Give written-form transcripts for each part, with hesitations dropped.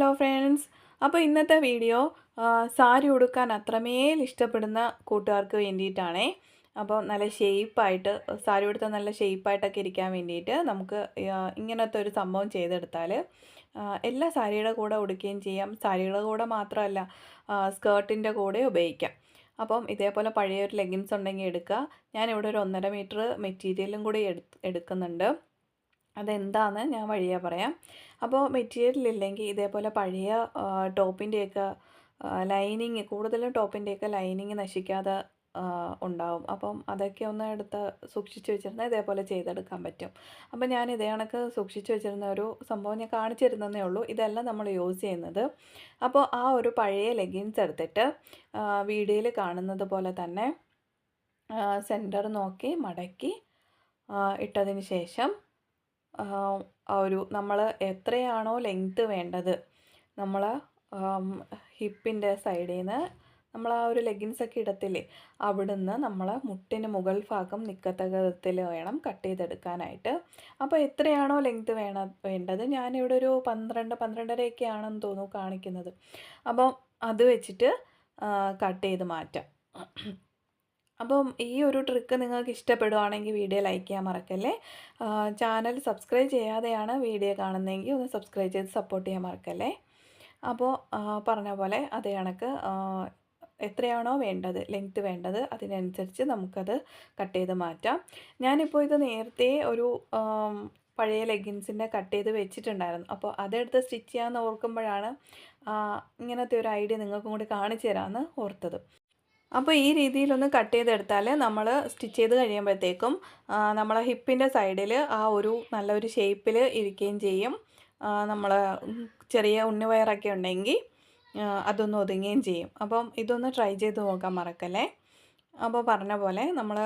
Hello friends. അപ്പോൾ ഇന്നത്തെ video sari ഉടുക്കാൻ അത്രമേൽ ഇഷ്ടപ്പെടുന്ന കൂട്ടുകാർക്ക് വേണ്ടിയിട്ടാണേ. അപ്പോൾ നല്ല ഷേപ്പായിട്ട് സാരി ഉടുത്താൽ നല്ല ഷേപ്പായിട്ടൊക്കെ ഇരിക്കാൻ വേണ്ടിയിട്ട് നമുക്ക് ഇങ്ങനത്തെ ഒരു സംഭവം ചെയ്തെടുത്താൽ എല്ലാ സാരിയുടെ കൂടെ ഉടുക്കുകയും ചെയ്യാം. സാരിയുടെ കൂടെ മാത്രമല്ല, സ്കേർട്ടിൻ്റെ കൂടെ ഉപയോഗിക്കാം. അപ്പം ഇതേപോലെ പഴയൊരു ലെഗിൻസ് ഉണ്ടെങ്കിൽ എടുക്കുക. ഞാനിവിടെ ഒരു 1.5 മീറ്റർ മെറ്റീരിയലും കൂടി എടുക്കുന്നുണ്ട്. അതെന്താണെന്ന് ഞാൻ വഴിയേ പറയാം. അപ്പോൾ മെറ്റീരിയൽ ഇല്ലെങ്കിൽ ഇതേപോലെ പഴയ ടോപ്പിൻ്റെയൊക്കെ ലൈനിങ്, കൂടുതലും ടോപ്പിൻ്റെയൊക്കെ ലൈനിങ് നശിക്കാതെ ഉണ്ടാവും. അപ്പം അതൊക്കെ ഒന്ന് എടുത്ത് സൂക്ഷിച്ച് വെച്ചിരുന്നാൽ ഇതേപോലെ ചെയ്തെടുക്കാൻ പറ്റും. അപ്പം ഞാൻ ഇതേ കണക്ക് സൂക്ഷിച്ച് വെച്ചിരുന്ന ഒരു സംഭവം ഞാൻ കാണിച്ചു തരുന്നതേ ഉള്ളൂ. ഇതല്ല നമ്മൾ യൂസ് ചെയ്യുന്നത്. അപ്പോൾ ആ ഒരു പഴയ ലെഗിൻസ് എടുത്തിട്ട് വീഡിയോയിൽ കാണുന്നത് പോലെ തന്നെ സെൻറ്റർ നോക്കി മടക്കി ഇട്ടതിന് ശേഷം നമ്മൾ എത്രയാണോ ലെങ്ത്ത് വേണ്ടത്, നമ്മൾ ഹിപ്പിൻ്റെ സൈഡിൽ നിന്ന് നമ്മൾ ആ ഒരു ലെഗിൻസൊക്കെ ഇടത്തില്ലേ, അവിടുന്ന് നമ്മൾ മുട്ടിന് മുകൾ ഭാഗം നിൽക്കത്തക്ക വിധത്തിൽ വേണം കട്ട് ചെയ്തെടുക്കാനായിട്ട്. അപ്പോൾ എത്രയാണോ ലെങ്ത്ത് വേണ്ടത്, ഞാനിവിടെ ഒരു 12-12.5 ആണെന്ന് തോന്നുന്നു കാണിക്കുന്നത്. അപ്പം അത് വെച്ചിട്ട് കട്ട് ചെയ്ത് മാറ്റാം. അപ്പം ഈ ഒരു ട്രിക്ക് നിങ്ങൾക്ക് ഇഷ്ടപ്പെടുവാണെങ്കിൽ വീഡിയോ ലൈക്ക് ചെയ്യാൻ മറക്കല്ലേ. ചാനൽ സബ്സ്ക്രൈബ് ചെയ്യാതെയാണ് വീഡിയോ കാണുന്നതെങ്കിൽ ഒന്ന് സബ്സ്ക്രൈബ് ചെയ്ത് സപ്പോർട്ട് ചെയ്യാൻ മറക്കല്ലേ. അപ്പോൾ പറഞ്ഞ പോലെ അതേ കണക്ക് എത്രയാണോ വേണ്ടത്, ലെങ്ത്ത് വേണ്ടത്, അതിനനുസരിച്ച് നമുക്കത് കട്ട് ചെയ്ത് മാറ്റാം. ഞാനിപ്പോൾ ഇത് നേരത്തെ ഒരു പഴയ ലെഗിൻസിൻ്റെ കട്ട് ചെയ്ത് വെച്ചിട്ടുണ്ടായിരുന്നു. അപ്പോൾ അതെടുത്ത് സ്റ്റിച്ച് ചെയ്യാമെന്ന് ഓർക്കുമ്പോഴാണ് ഇങ്ങനത്തെ ഒരു ഐഡിയ നിങ്ങൾക്കും കൂടി കാണിച്ചു തരാമെന്ന് ഓർത്തത്. അപ്പോൾ ഈ രീതിയിലൊന്ന് കട്ട് ചെയ്തെടുത്താൽ നമ്മൾ സ്റ്റിച്ച് ചെയ്ത് കഴിയുമ്പോഴത്തേക്കും നമ്മളെ ഹിപ്പിൻ്റെ സൈഡിൽ ആ ഒരു നല്ലൊരു ഷേപ്പിൽ ഇരിക്കുകയും ചെയ്യും. നമ്മൾ ചെറിയ ഉണ്ണിവയറൊക്കെ ഉണ്ടെങ്കിൽ അതൊന്ന് ഒതുങ്ങുകയും ചെയ്യും. അപ്പം ഇതൊന്ന് ട്രൈ ചെയ്ത് നോക്കാൻ മറക്കല്ലേ. അപ്പോൾ പറഞ്ഞ പോലെ നമ്മൾ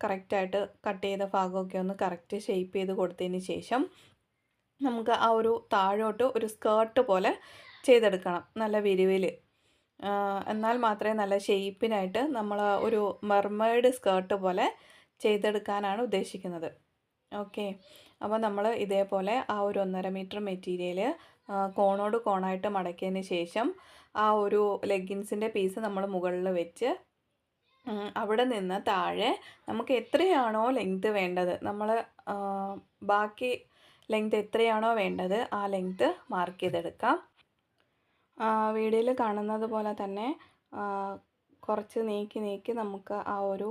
കറക്റ്റായിട്ട് കട്ട് ചെയ്ത ഭാഗമൊക്കെ ഒന്ന് കറക്റ്റ് ഷേപ്പ് ചെയ്ത് കൊടുത്തതിന് ശേഷം നമുക്ക് ആ ഒരു താഴോട്ട് ഒരു സ്കേർട്ട് പോലെ ചെയ്തെടുക്കണം, നല്ല വിരിവിൽ. എന്നാൽ മാത്രമേ നല്ല ഷേപ്പിനായിട്ട് നമ്മൾ ഒരു മെർമെയ്ഡ് സ്കേർട്ട് പോലെ ചെയ്തെടുക്കാനാണ് ഉദ്ദേശിക്കുന്നത്. ഓക്കെ. അപ്പോൾ നമ്മൾ ഇതേപോലെ ആ ഒരു 1.5 മീറ്റർ മെറ്റീരിയൽ കോണോട് കോണായിട്ട് മടക്കിയതിന് ശേഷം ആ ഒരു ലെഗിൻസിൻ്റെ പീസ് നമ്മൾ മുകളിൽ വെച്ച് അവിടെ നിന്ന് താഴെ നമുക്ക് എത്രയാണോ ലെങ്ത്ത് വേണ്ടത്, നമ്മൾ ബാക്കി ലെങ്ത്ത് എത്രയാണോ വേണ്ടത് ആ ലെങ്ത്ത് മാർക്ക് ചെയ്തെടുക്കാം. വീഡിയോയിൽ കാണുന്നത് പോലെ തന്നെ കുറച്ച് നീക്കി നമുക്ക് ആ ഒരു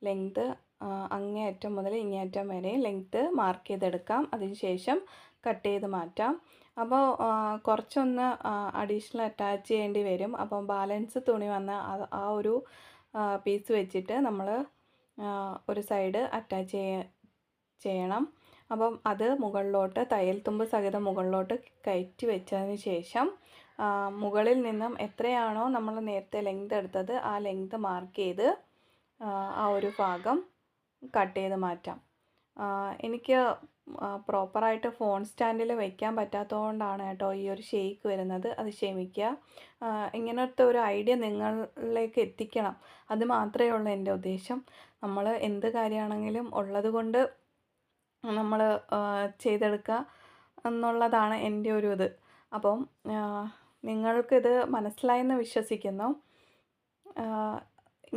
ലെങ്ത്ത് അങ്ങേയറ്റം മുതൽ ഇങ്ങേയറ്റം വരെ ലെങ്ത്ത് മാർക്ക് ചെയ്തെടുക്കാം. അതിനുശേഷം കട്ട് ചെയ്ത് മാറ്റാം. അപ്പോൾ കുറച്ചൊന്ന് അഡീഷണൽ അറ്റാച്ച് ചെയ്യേണ്ടി വരും. അപ്പം ബാലൻസ് തുണി വന്ന ആ ഒരു പീസ് വെച്ചിട്ട് നമ്മൾ ഒരു സൈഡ് അറ്റാച്ച് ചെയ്യണം. അപ്പം അത് മുകളിലോട്ട് തയ്യൽ തുമ്പ് സഹിതം മുകളിലോട്ട് കയറ്റി വെച്ചതിന് ശേഷം മുകളിൽ നിന്നും എത്രയാണോ നമ്മൾ നേരത്തെ ലെങ്ത് എടുത്തത് ആ ലെങ്ത് മാർക്ക് ചെയ്ത് ആ ഒരു ഭാഗം കട്ട് ചെയ്ത് മാറ്റാം. എനിക്ക് പ്രോപ്പറായിട്ട് ഫോൺ സ്റ്റാൻഡിൽ വയ്ക്കാൻ പറ്റാത്തതുകൊണ്ടാണ് കേട്ടോ ഈ ഒരു ഷേക്ക് വരുന്നത്. അത് ക്ഷമിക്കുക. ഇങ്ങനത്തെ ഒരു ഐഡിയ നിങ്ങളിലേക്ക് എത്തിക്കണം, അത് മാത്രമേ ഉള്ളൂ എൻ്റെ ഉദ്ദേശം. നമ്മൾ എന്ത് കാര്യമാണെങ്കിലും ഉള്ളത് കൊണ്ട് നമ്മൾ ചെയ്തെടുക്കുക എന്നുള്ളതാണ് എൻ്റെ ഒരു ഇത്. അപ്പം നിങ്ങൾക്കിത് മനസ്സിലായെന്ന് വിശ്വസിക്കുന്നു.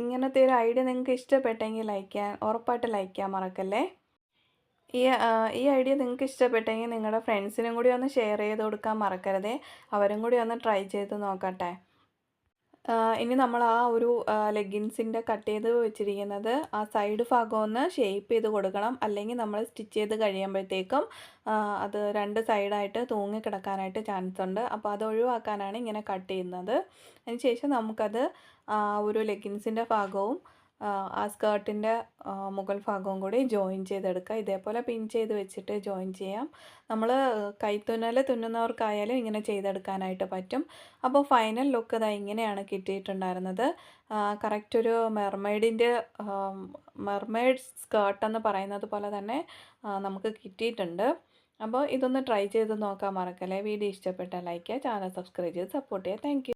ഇങ്ങനത്തെ ഒരു ഐഡിയ നിങ്ങൾക്ക് ഇഷ്ടപ്പെട്ടെങ്കിൽ ഉറപ്പായിട്ട് ലൈക്ക് ചെയ്യാൻ മറക്കല്ലേ. ഈ ഐഡിയ നിങ്ങൾക്ക് ഇഷ്ടപ്പെട്ടെങ്കിൽ നിങ്ങളുടെ ഫ്രണ്ട്സിനും കൂടി ഒന്ന് ഷെയർ ചെയ്ത് കൊടുക്കാൻ മറക്കരുതേ. അവരും കൂടി ഒന്ന് ട്രൈ ചെയ്ത് നോക്കട്ടെ. ഇനി നമ്മൾ ആ ഒരു ലെഗിൻസിൻ്റെ കട്ട് ചെയ്ത് വെച്ചിരിക്കുന്നത് ആ സൈഡ് ഭാഗം ഒന്ന് ഷേപ്പ് ചെയ്ത് കൊടുക്കണം. അല്ലെങ്കിൽ നമ്മൾ സ്റ്റിച്ച് ചെയ്ത് കഴിയുമ്പോഴത്തേക്കും അത് 2 സൈഡായിട്ട് തൂങ്ങി കിടക്കാനായിട്ട് ചാൻസ് ഉണ്ട്. അപ്പോൾ അത് ഒഴിവാക്കാനാണ് ഇങ്ങനെ കട്ട് ചെയ്യുന്നത്. അതിനുശേഷം നമുക്കത് ഒരു ലെഗിൻസിൻ്റെ ഭാഗവും ആ സ്കേർട്ടിൻ്റെ മുകൾ ഭാഗവും കൂടി ജോയിൻ ചെയ്തെടുക്കുക. ഇതേപോലെ പിൻ ചെയ്ത് വെച്ചിട്ട് ജോയിൻ ചെയ്യാം. നമ്മൾ കൈത്തുന്നൽ തുന്നുന്നവർക്കായാലും ഇങ്ങനെ ചെയ്തെടുക്കാനായിട്ട് പറ്റും. അപ്പോൾ ഫൈനൽ ലുക്ക് ഇതാ ഇങ്ങനെയാണ് കിട്ടിയിട്ടുണ്ടായിരുന്നത്. കറക്റ്റ് ഒരു മെർമെയ്ഡ് സ്കേർട്ടെന്ന് പറയുന്നത് പോലെ തന്നെ നമുക്ക് കിട്ടിയിട്ടുണ്ട്. അപ്പോൾ ഇതൊന്ന് ട്രൈ ചെയ്ത് നോക്കാൻ മറക്കല്ലേ. വീഡിയോ ഇഷ്ടപ്പെട്ടാൽ ലൈക്ക് ചെയ്യുക, ചാനൽ സബ്സ്ക്രൈബ് ചെയ്ത് സപ്പോർട്ട് ചെയ്യുക. Thank you.